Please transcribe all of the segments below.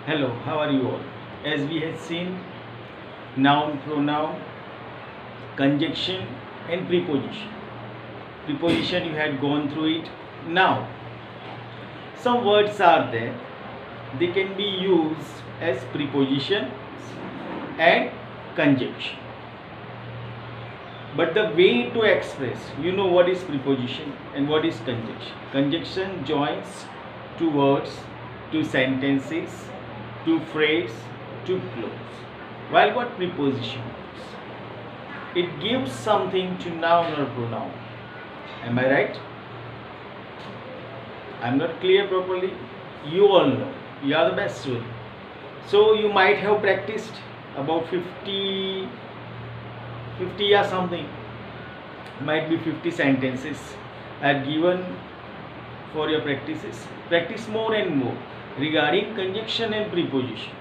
Hello, how are you all? As we have seen, noun, pronoun, conjunction, and preposition. Preposition you had gone through it. Now, some words are there. They can be used as preposition and conjunction. But the way to express, you know what is preposition and what is conjunction. Conjunction joins two words, two sentences, two phrase, two clause. While what preposition is? It gives something to noun or pronoun. Am I right? I'm not clear properly. You all know. You are the best student. So you might have practiced about 50 or something. Might be 50 sentences are given for your practices. Practice more and more regarding conjunction and preposition.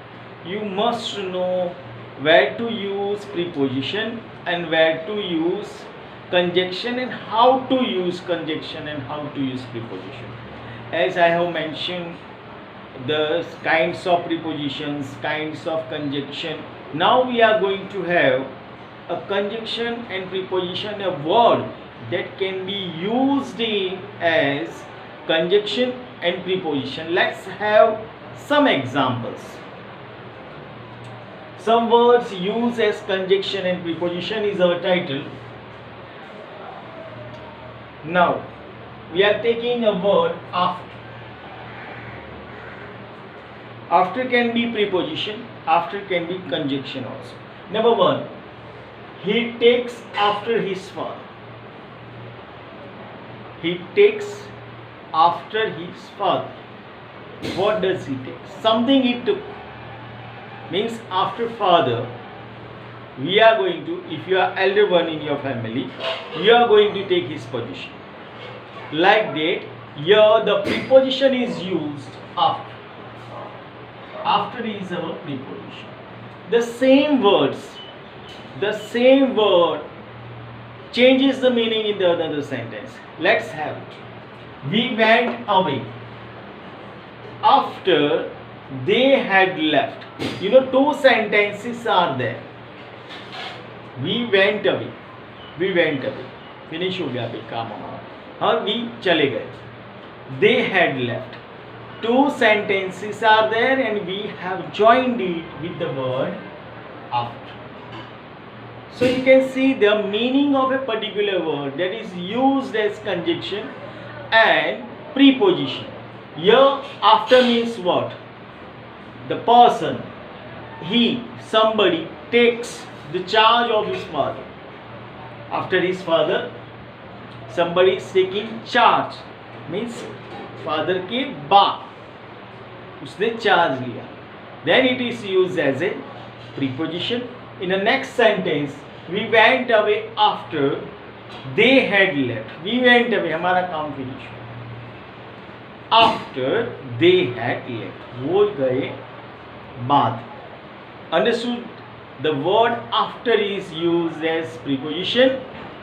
You must know where to use preposition and where to use conjunction and how to use conjunction and how to use preposition. As I have mentioned, the kinds of prepositions, kinds of conjunction. Now we are going to have a conjunction and preposition, a word that can be used as conjunction and preposition. Let's have some examples. Some words used as conjunction and preposition is our title. Now we are taking a word after. After can be preposition, after can be conjunction also. Number one, he takes after his father. He takes after his father. What does he take? Something he took. Means after father, we are going to, if you are elder one in your family, you are going to take his position. Like that, here the preposition is used after. After is our preposition. The same word changes the meaning in the other sentence. Let's have it. We went away after they had left. You know, two sentences are there. We went away. We went away. Finish हो गया अभी काम हमारा. हाँ, we चले गए. They had left. Two sentences are there and we have joined it with the word after. So you can see the meaning of a particular word that is used as conjunction and preposition. Here after means what? The person, he, somebody takes the charge of his father. After his father, somebody is taking charge. Means father के बाद उसने charge लिया. Then it is used as a preposition. In the next sentence, we went away after they had left. We went away, हमारा काम finish. After they had left, वो गए बाद. Understood? The word after is used as preposition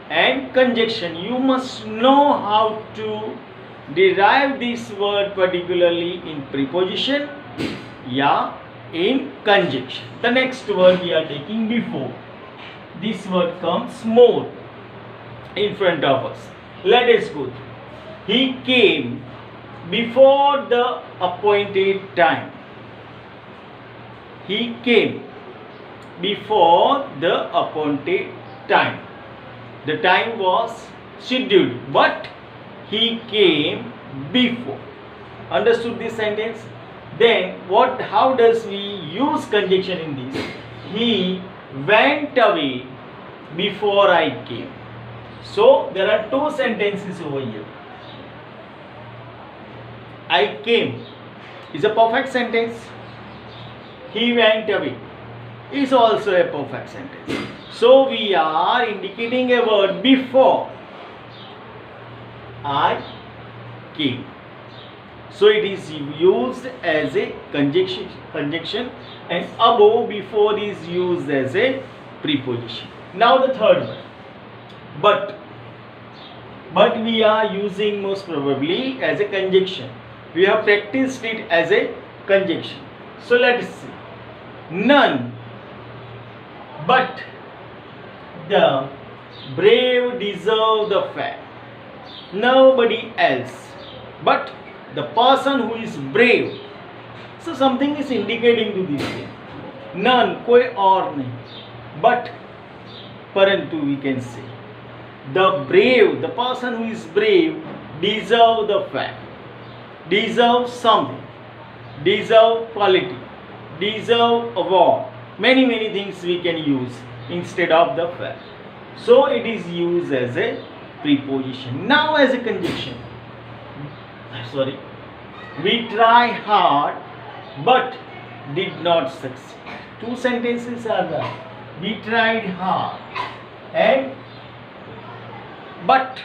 and conjunction. You must know how to derive this word particularly in preposition, yeah, in conjunction. The next word we are taking before. This word comes more in front of us. Let us go. He came before the appointed time. He came before the appointed time. The time was scheduled, but he came before. Understood this sentence? Then what? How does we use conjunction in this? He went away before I came. So there are two sentences over here. I came is a perfect sentence. He went away is also a perfect sentence. So we are indicating a word before I came. So it is used as a conjunction and above before is used as a preposition. Now the third one. But we are using most probably as a conjunction. We have practiced it as a conjunction. So let's see. None but the brave deserve the fair. Nobody else but the person who is brave. So something is indicating to this thing. None, कोई और नहीं. But परंतु we can say the brave, the person who is brave, deserve the fair, deserve something, deserve quality, deserve award. Many things we can use instead of the fair. So it is used as a preposition. Now as a conjunction. Sorry. We try hard but did not succeed. Two sentences are there. We tried hard and but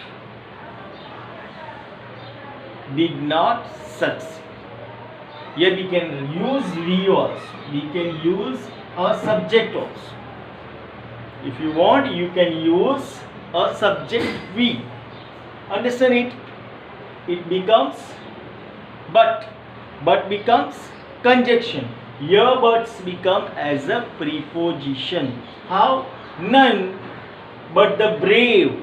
did not succeed. Here we can use we also. We can use a subject also. If you want, you can use a subject we. Understand it? It becomes but becomes conjunction. Here buts become as a preposition. How? None but the brave.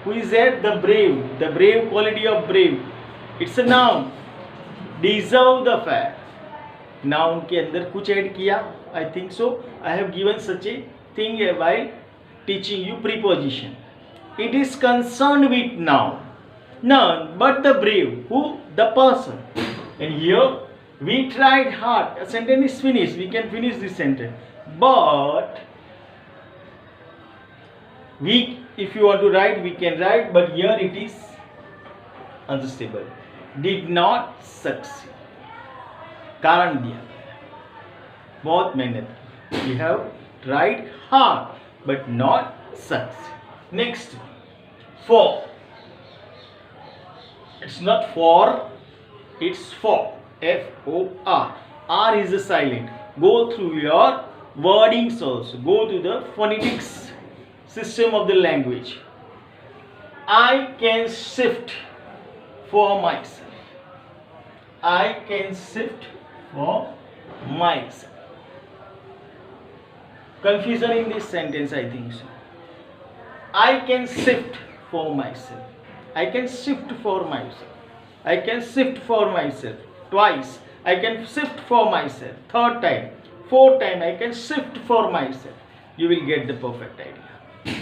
Who is that? The brave. The brave quality of brave. It's a noun. Deserve the fair. Noun के अंदर कुछ add किया. I think so. I have given such a thing while teaching you preposition. It is concerned with noun. None but the brave. Who? The person. And here we tried hard. A sentence is finished. We can finish this sentence. But we, if you want to write, we can write. But here it is unstable. Did not succeed. कारण दिया. बहुत मेहनत. We have tried hard but not succeed. Next, for. It's not for. It's for. F-O-R. R is a silent. Go through your wordings also. Go to the phonetics system of the language. I can shift for myself. I can shift for myself. Confusion in this sentence, I think so. I can shift for myself. I can shift for myself. I can shift for myself. Twice. I can shift for myself. Third time. Fourth time. I can shift for myself. You will get the perfect idea.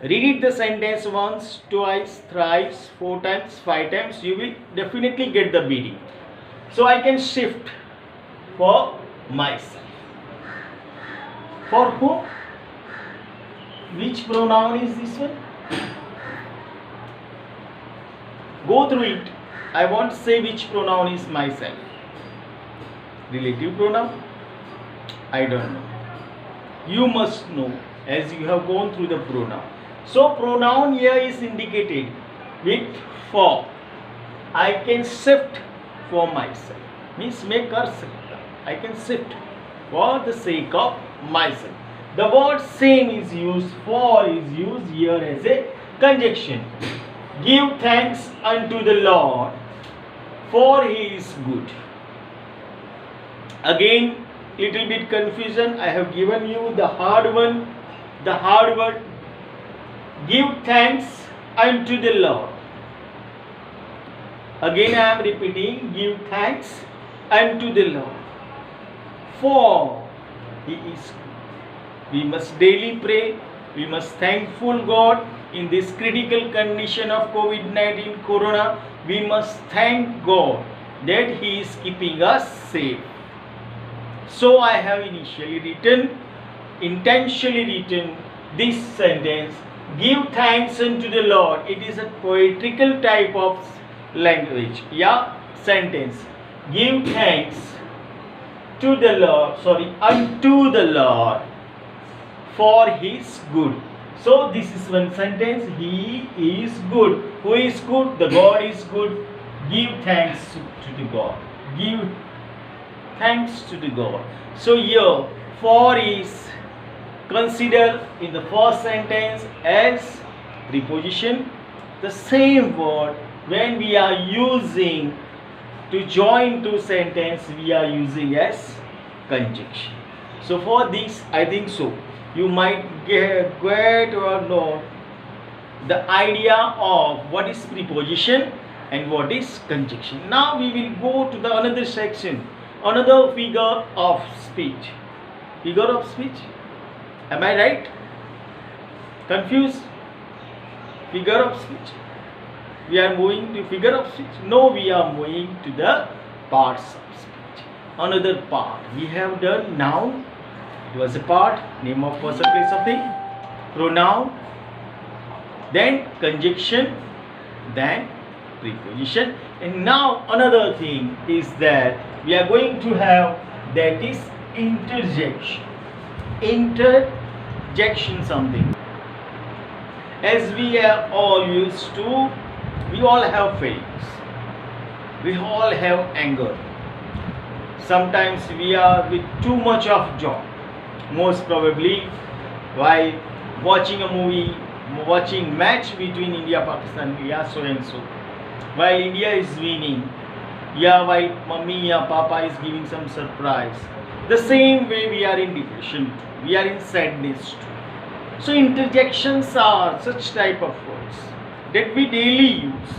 Read the sentence once, twice, thrice, 4 times, 5 times. You will definitely get the meaning. So I can shift for myself. For whom? Which pronoun is this one? Go through it. I won't say which pronoun is myself. Relative pronoun? I don't know. You must know as you have gone through the pronoun. So pronoun here is indicated with for. I can shift for myself. Means मैं कर सकता. I can shift for the sake of myself. The word same is used. For is used here as a conjunction. Give thanks unto the Lord, for He is good. Again, little bit confusion. I have given you the hard one, the hard word. Give thanks unto the Lord. Again, I am repeating. Give thanks unto the Lord, for He is good. We must daily pray. We must thankful God in this critical condition of COVID-19 Corona. We must thank God that He is keeping us safe. So I have intentionally written this sentence. Give thanks unto the Lord. It is a poetical type of language. Yeah, sentence. Give thanks to the Lord. Unto the Lord, for His good. So this is one sentence. He is good. Who is good? The God is good. Give thanks to the God. Give thanks to the God. So here, for is considered in the first sentence as preposition. The same word when we are using to join two sentences, we are using as conjunction. So for this, I think so you might get or know the idea of what is preposition and what is conjunction. Now we will go to the another section, another figure of speech. Figure of speech. Am I right? Confused? Figure of speech. We are moving to figure of speech. No, we are moving to the parts of speech. Another part. We have done noun. It was a part. Name of person, place of thing. Pronoun. Then conjunction. Then preposition. And now another thing is that we are going to have, that is interjection. Interjection something. As we are all used to, we all have feelings. We all have anger. Sometimes we are with too much of joy. Most probably while watching a movie, watching match between India, Pakistan, yeah, so and so. While India is winning, yeah, while mummy or papa is giving some surprise. The same way we are in depression, we are in sadness too. So interjections are such type of words that we daily use.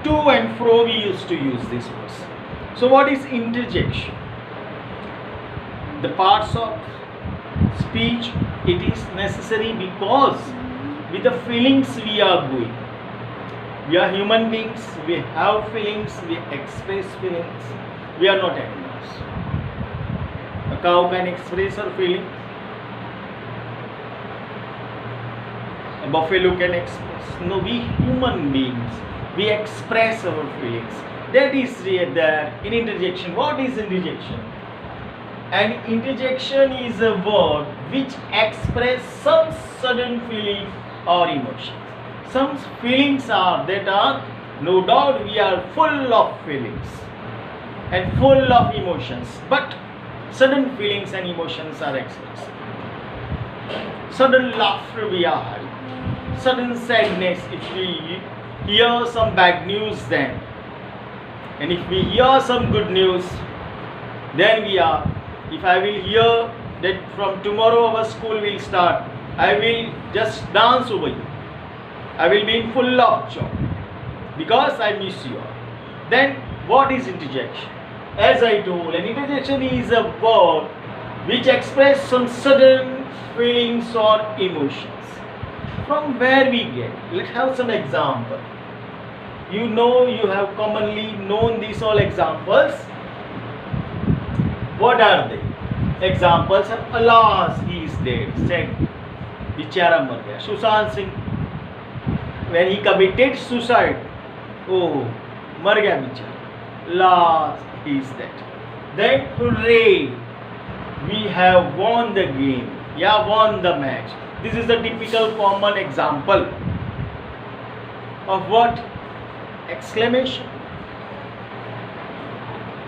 To and fro we used to use these words. So what is interjection? The parts of speech, it is necessary because with the feelings we are going. We are human beings, we have feelings, we express feelings. We are not animals. A cow can express her feelings. A buffalo can express. No, we human beings, we express our feelings. That is there in interjection. What is interjection? An interjection is a word which express some sudden feeling or emotion. Some feelings are that are, no doubt we are full of feelings and full of emotions, but sudden feelings and emotions are expressed. Sudden laughter we are having. Sudden sadness if we hear some bad news then, and if we hear some good news, then we are, if I will hear that from tomorrow our school will start, I will just dance over you. I will be in full of joy because I miss you all. Then what is interjection? As I told, an interjection is a word which expresses some sudden feelings or emotions. From where we get? Let's have some example. You know, you have commonly known these all examples. What are they? Examples are, alas, he is dead. Said, Bichara mar gaya. Sushant Singh, when he committed suicide, oh, mar gaya bichara. Alas, he is dead. Then, hooray, we have won the game. Yeah, won the match. This is the typical common example of what? Exclamation.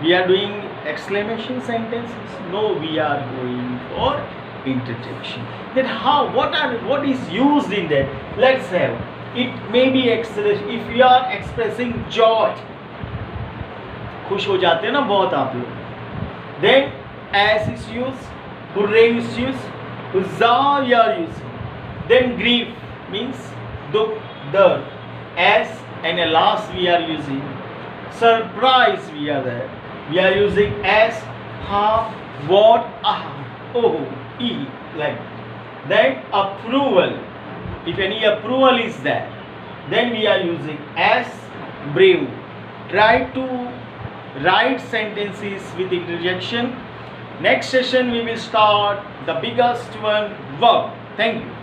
We are doing exclamation sentences. No, we are going for interjection. Then how? What is used in that? Let's have. It may be expressed if you are expressing joy. खुश हो जाते हैं ना बहुत आप लोग. Then as is used, hooray is used, huzzah we are using. Then grief means dukh, dard. As and alas we are using. Surprise we are there. We are using as, ha, what, ah, oh, e, like. Then approval. If any approval is there, then we are using as, brave. Try to write sentences with interjection. Next session we will start the biggest one, verb. Thank you.